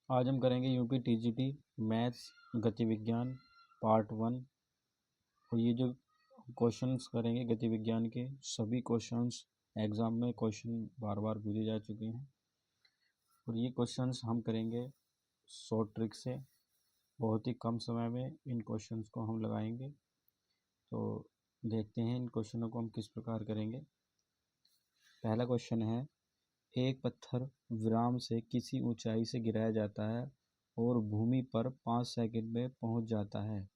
आज हम करेंगे यूपी टीजीटी मैथ्स गति विज्ञान पार्ट 1। और ये जो क्वेश्चंस करेंगे गति विज्ञान के सभी क्वेश्चंस एग्ज़ाम में क्वेश्चन बार बार पूछे जा चुके हैं और ये क्वेश्चंस हम करेंगे शॉर्ट ट्रिक से। बहुत ही कम समय में इन क्वेश्चंस को हम लगाएंगे। तो देखते हैं इन क्वेश्चनों को हम किस प्रकार करेंगे। पहला क्वेश्चन है, एक पत्थर विराम से किसी ऊंचाई से गिराया जाता है और भूमि पर 5 सेकंड में पहुंच जाता है।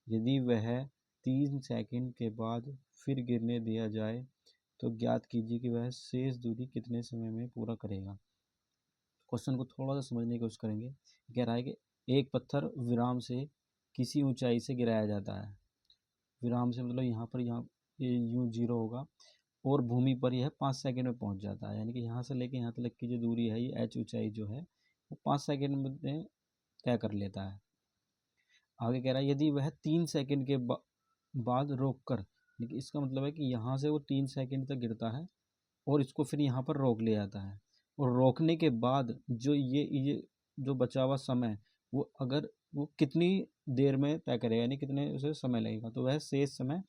यदि वह 3 सेकंड के बाद फिर गिरने दिया जाए तो ज्ञात कीजिए कि वह शेष दूरी कितने समय में पूरा करेगा। क्वेश्चन को थोड़ा सा समझने की कोशिश करेंगे। कह रहा है कि एक पत्थर विराम से किसी ऊंचाई से गिराया जाता है। विराम से मतलब यहाँ ये यूँ 0 होगा और भूमि पर यह 5 सेकंड में पहुंच जाता है। यानी कि यहाँ से लेके यहाँ तक की जो दूरी है, ये h ऊंचाई जो है वो 5 सेकंड में तय कर लेता है। आगे कह रहा है यदि वह 3 सेकंड के बाद रोक कर, देखिए इसका मतलब है कि यहाँ से वो 3 सेकंड तक गिरता है और इसको फिर यहाँ पर रोक लिया जाता है और रोकने के बाद जो ये जो बचा हुआ समय वो अगर वो कितनी देर में तय करेगा, यानी कितने उसे समय लगेगा, तो वह शेष समय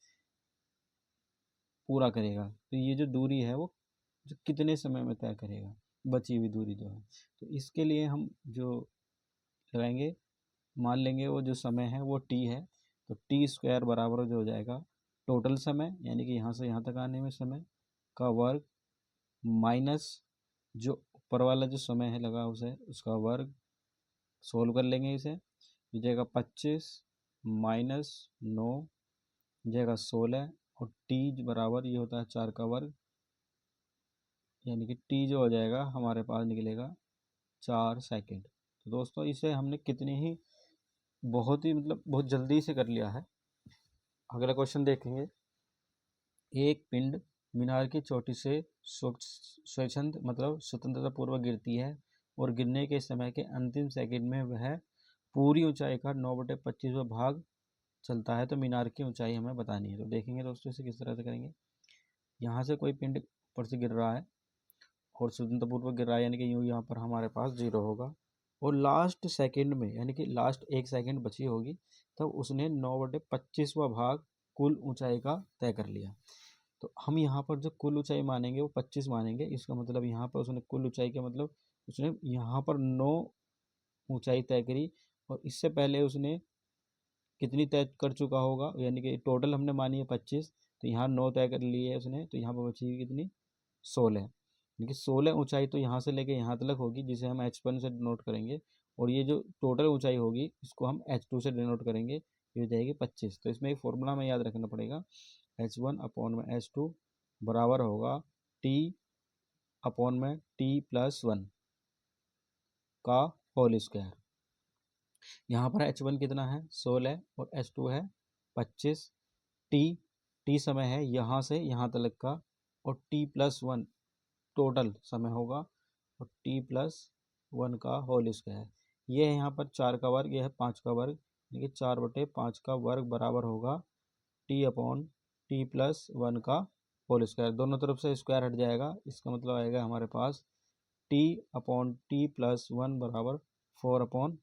पूरा करेगा। तो ये जो दूरी है वो जो कितने समय में तय करेगा, बची हुई दूरी जो है। तो इसके लिए हम जो लगाएंगे, मान लेंगे वो जो समय है वो t है, तो टी स्क्वायर बराबर जो हो जाएगा टोटल समय, यानी कि यहाँ से यहाँ तक आने में समय का वर्ग माइनस जो ऊपर वाला जो समय है लगा उसे उसका वर्ग। सोल्व कर लेंगे इसे, हो जाएगा 25 माइनस 9 जाएगा 16 और t बराबर ये होता है 4 का वर्ग, यानी कि t जो हो जाएगा हमारे पास निकलेगा 4 सेकंड। तो दोस्तों इसे हमने कितने ही बहुत ही मतलब बहुत जल्दी से कर लिया है। अगला क्वेश्चन देखेंगे, एक पिंड मीनार की चोटी से स्वच्छंद मतलब स्वतंत्रता पूर्वक गिरती है और गिरने के समय के अंतिम सेकंड में वह पूरी ऊंचाई का 9/25वां भाग चलता है, तो मीनार की ऊंचाई हमें बतानी है। तो देखेंगे दोस्तों इसे किस तरह से करेंगे। यहाँ से कोई पिंड ऊपर से गिर रहा है और स्वतंत्रपूर्वक गिर रहा है, यानी कि यूँ यहाँ पर हमारे पास 0 होगा और लास्ट सेकंड में यानी कि लास्ट 1 सेकंड बची होगी तब उसने 9/25वां भाग कुल ऊंचाई का तय कर लिया। तो हम यहाँ पर जो कुल ऊंचाई मानेंगे वो 25 मानेंगे। इसका मतलब यहाँ पर उसने कुल ऊंचाई का मतलब उसने यहाँ पर 9 ऊंचाई तय करी और इससे पहले उसने कितनी तय कर चुका होगा, यानी कि टोटल हमने मानी है 25, तो यहाँ 9 तय कर ली है उसने, तो यहाँ पर बची कितनी 16, यानी कि 16 ऊंचाई तो यहाँ से लेके यहाँ तक होगी जिसे हम h1 से डिनोट करेंगे और ये जो टोटल ऊंचाई होगी इसको हम h2 से डिनोट करेंगे, ये हो जाएगी 25। तो इसमें एक फॉर्मूला हमें याद रखना पड़ेगा, h1 अपॉन में h2 बराबर होगा t अपॉन में t+1 का होल स्क्वायर। यहाँ पर h1 कितना है 16 और h2 है 25। t समय है यहाँ से यहाँ तक का और t+1 टोटल समय होगा और t+1 का होल स्क्वायर। ये है यहाँ पर 4 का वर्ग, यह है 5 का वर्ग, यानी कि 4/5 का वर्ग बराबर होगा t अपॉन t+1 का होल स्क्वायर। दोनों तरफ से स्क्वायर हट जाएगा, इसका मतलब आएगा हमारे पास t अपॉन t+1 बराबर 4/5।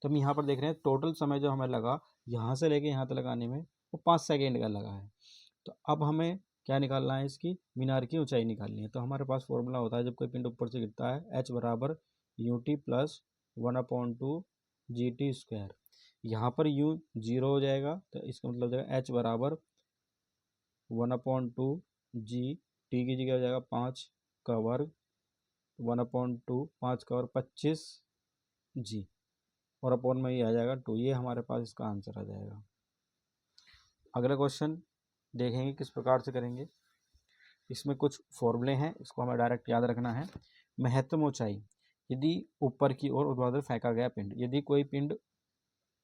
तो हम यहाँ पर देख रहे हैं टोटल समय जो हमें लगा यहाँ से लेके यहाँ तक लगाने में वो 5 सेकेंड का लगा है। तो अब हमें क्या निकालना है, इसकी मीनार की ऊंचाई निकालनी है। तो हमारे पास फॉर्मूला होता है जब कोई पिंड ऊपर से गिरता है h बराबर ut+1/2 GT²। यहाँ पर u 0 हो जाएगा तो इसका मतलब हो जाएगा h बराबर 1/2 g, t की जगह हो जाएगा 5 का वर्ग 1/2 5 का वर्ग 25 g और अपॉन में ये आ जाएगा 2। ये हमारे पास इसका आंसर आ जाएगा। अगला क्वेश्चन देखेंगे किस प्रकार से करेंगे। इसमें कुछ फॉर्मूले हैं, इसको हमें डायरेक्ट याद रखना है। महत्तम ऊंचाई, यदि ऊपर की ओर ऊर्ध्वाधर फेंका गया पिंड, यदि कोई पिंड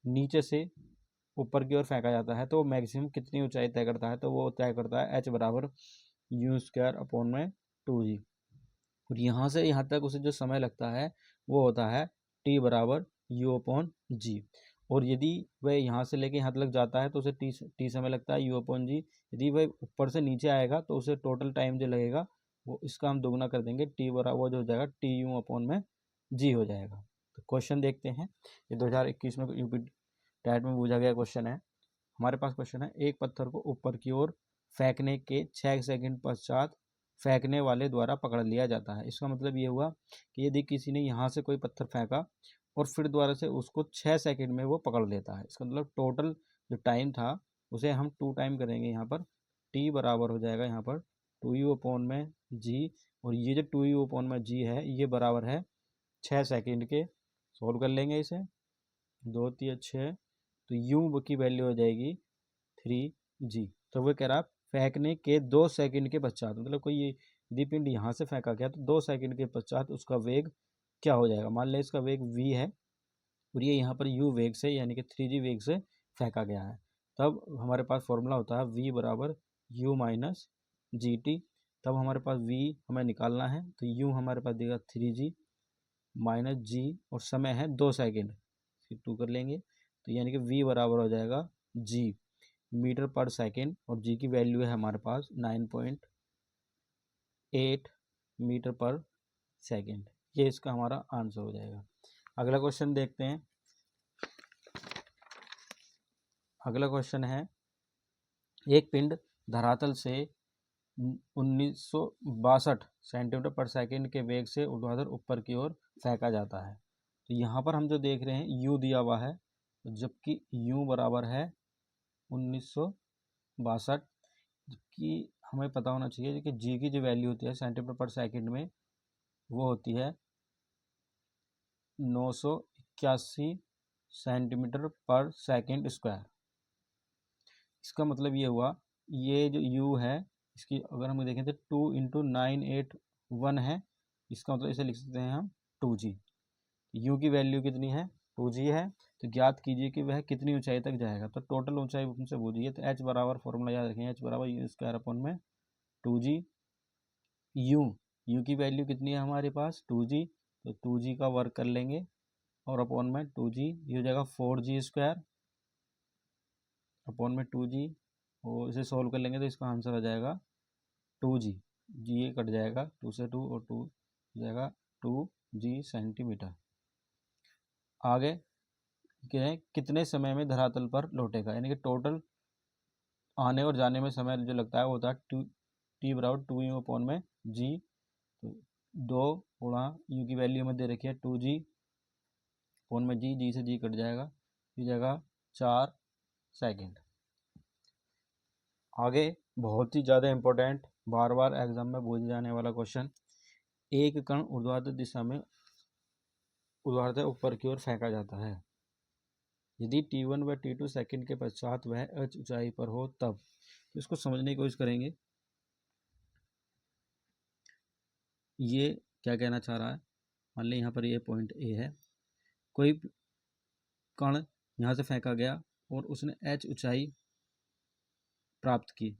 नीचे से ऊपर की ओर फेंका जाता है तो वो मैक्सिमम कितनी ऊंचाई तय करता है, तो वो तय करता है h बराबर u² अपॉन में 2g। और यहाँ से यहाँ तक उसे जो समय लगता है वो होता है t बराबर u अपॉन जी। और यदि वह यहाँ से लेके यहाँ तक जाता है तो उसे टी समय लगता है u अपॉन जी। यदि वह ऊपर से नीचे आएगा तो उसे टोटल टाइम जो लगेगा वो इसका हम दोगुना कर देंगे, टी बराबर जो हो जाएगा टी यू अपॉन में जी हो जाएगा। तो क्वेश्चन देखते हैं। ये 2021 में यूपी टैट में पूछा गया क्वेश्चन है। हमारे पास क्वेश्चन है, एक पत्थर को ऊपर की ओर फेंकने के 6 सेकंड पश्चात फेंकने वाले द्वारा पकड़ लिया जाता है। इसका मतलब ये हुआ कि यदि किसी ने यहाँ से कोई पत्थर फेंका और फिर दोबारा से उसको 6 सेकंड में वो पकड़ लेता है, इसका मतलब टोटल जो टाइम था उसे हम 2 टाइम करेंगे। यहाँ पर t बराबर हो जाएगा यहाँ पर 2u अपॉन में g, और ये जो 2u अपॉन में g है ये बराबर है 6 सेकंड के। सोल्व कर लेंगे इसे, 2 3 6, तो u की वैल्यू हो जाएगी 3g। तो वो कह रहा फेंकने के 2 सेकंड के पश्चात, मतलब कोई ये यदि पिंड यहाँ से फेंका गया तो 2 सेकंड के पश्चात उसका वेग क्या हो जाएगा। मान लें इसका वेग v है और ये यहाँ पर u वेग से यानी कि 3g वेग से फेंका गया है, तब हमारे पास फॉर्मूला होता है v बराबर u माइनस जी टी। तब हमारे पास v हमें निकालना है, तो u हमारे पास देगा 3g माइनस जी और समय है 2 सेकंड, फिर 2 कर लेंगे, तो यानी कि v बराबर हो जाएगा g मीटर पर सेकंड, और g की वैल्यू है हमारे पास 9.8 मीटर पर सेकंड। ये इसका हमारा आंसर हो जाएगा। अगला क्वेश्चन देखते हैं। अगला क्वेश्चन है, एक पिंड धरातल से 1962 सेंटीमीटर पर सेकंड के वेग से ऊर्ध्वाधर ऊपर की ओर फेंका जाता है। तो यहाँ पर हम जो देख रहे हैं u दिया हुआ है, जबकि u बराबर है 1962, जबकि हमें पता होना चाहिए कि g की जो वैल्यू होती है सेंटीमीटर पर सेकंड में वो होती है 981 सेंटीमीटर पर सेकंड स्क्वायर। इसका मतलब ये हुआ, ये जो u है इसकी अगर हम देखें तो 2 इंटू 981 है, इसका मतलब इसे लिख सकते हैं हम 2g। u की वैल्यू कितनी है 2g है, तो ज्ञात कीजिए कि वह कितनी ऊंचाई तक जाएगा। तो टोटल ऊंचाई हमसे पूछिए, तो h बराबर फॉर्मूला याद रखें, h बराबर यू स्क्वायर अपॉन में 2g। u की वैल्यू कितनी है हमारे पास 2g, तो 2g का वर्क कर लेंगे और अपॉन में 2g, ये हो जाएगा 4g स्क्वायर अपॉन में 2g, और इसे सोल्व कर लेंगे तो इसका आंसर हो जाएगा 2g, जी ये कट जाएगा 2 से 2 और 2 हो जाएगा 2g सेंटीमीटर। आगे कितने समय में धरातल पर लौटेगा, यानी कि टोटल आने और जाने में समय जो लगता है वो होता है t बराबर 2u अपॉन में g, तो 2 गुणा u की वैल्यू में दे रखी है 2g अपॉन में g से g कट जाएगा, ये जाएगा 4 सेकंड। आगे बहुत ही ज़्यादा इम्पोर्टेंट, बार बार एग्जाम में पूछे जाने वाला क्वेश्चन, एक कण ऊर्ध्वाधर दिशा में ऊर्ध्वाधर ऊपर की ओर फेंका जाता है, यदि t1 व t2 सेकंड के पश्चात वह h ऊंचाई पर हो तब। तो इसको समझने की कोशिश करेंगे, ये क्या कहना चाह रहा है। मान लें यहाँ पर ये पॉइंट ए है, कोई कण यहाँ से फेंका गया और उसने h ऊंचाई प्राप्त की,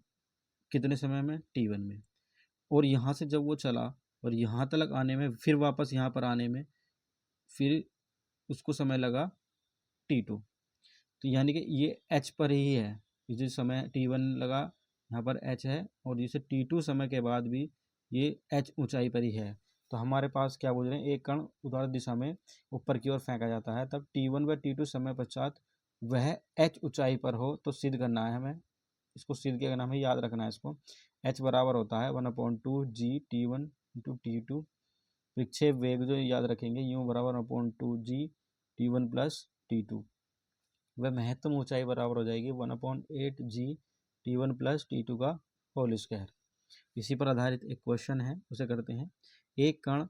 कितने समय में t1 में, और यहाँ से जब वो चला और यहाँ तक आने में, फिर वापस यहाँ पर आने में फिर उसको समय लगा t2, तो यानी कि ये h पर ही है, जिस समय t1 लगा यहाँ पर h है, और जिसे t2 समय के बाद भी ये h ऊंचाई पर ही है। तो हमारे पास क्या बोल रहे हैं, एक कण ऊर्ध्वाधर दिशा में ऊपर की ओर फेंका जाता है, तब t1 व t2 समय पश्चात वह h ऊंचाई पर हो, तो सिद्ध करना है हमें, इसको सिद्ध क्या करना, हमें याद रखना है इसको। h बराबर होता है 1/2g t1 इंटू t2, विक्षेप वेग जो याद रखेंगे u बराबर 1/2g t1 प्लस t2, वह महत्तम ऊंचाई बराबर हो जाएगी 1/8g t1 प्लस t2 का होल स्क्वायर। इसी पर आधारित एक क्वेश्चन है, उसे करते हैं। एक कण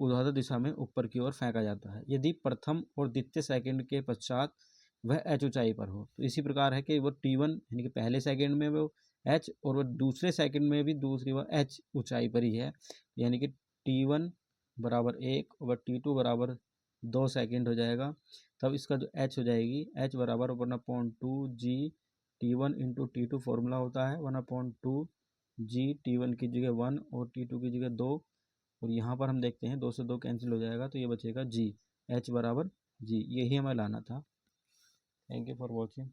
ऊर्ध्वाधर दिशा में ऊपर की ओर फेंका जाता है, यदि प्रथम और द्वितीय सेकंड के पश्चात वह h ऊंचाई पर हो। तो इसी प्रकार है कि वो t1 यानी कि पहले सेकंड में वो h, और वो दूसरे सेकंड में भी दूसरी वह h ऊंचाई पर ही है, यानी कि t1 बराबर 1 और t2 बराबर 2 सेकंड हो जाएगा। तब इसका जो h हो जाएगी, h बराबर 1/2g t1 into t2, formula होता है 1/2g t1 की जगह 1 और t2 की जगह 2, और यहाँ पर हम देखते हैं 2 से 2 कैंसिल हो जाएगा, तो ये बचेगा g, h बराबर g, यही हमें लाना था। Thank you for watching.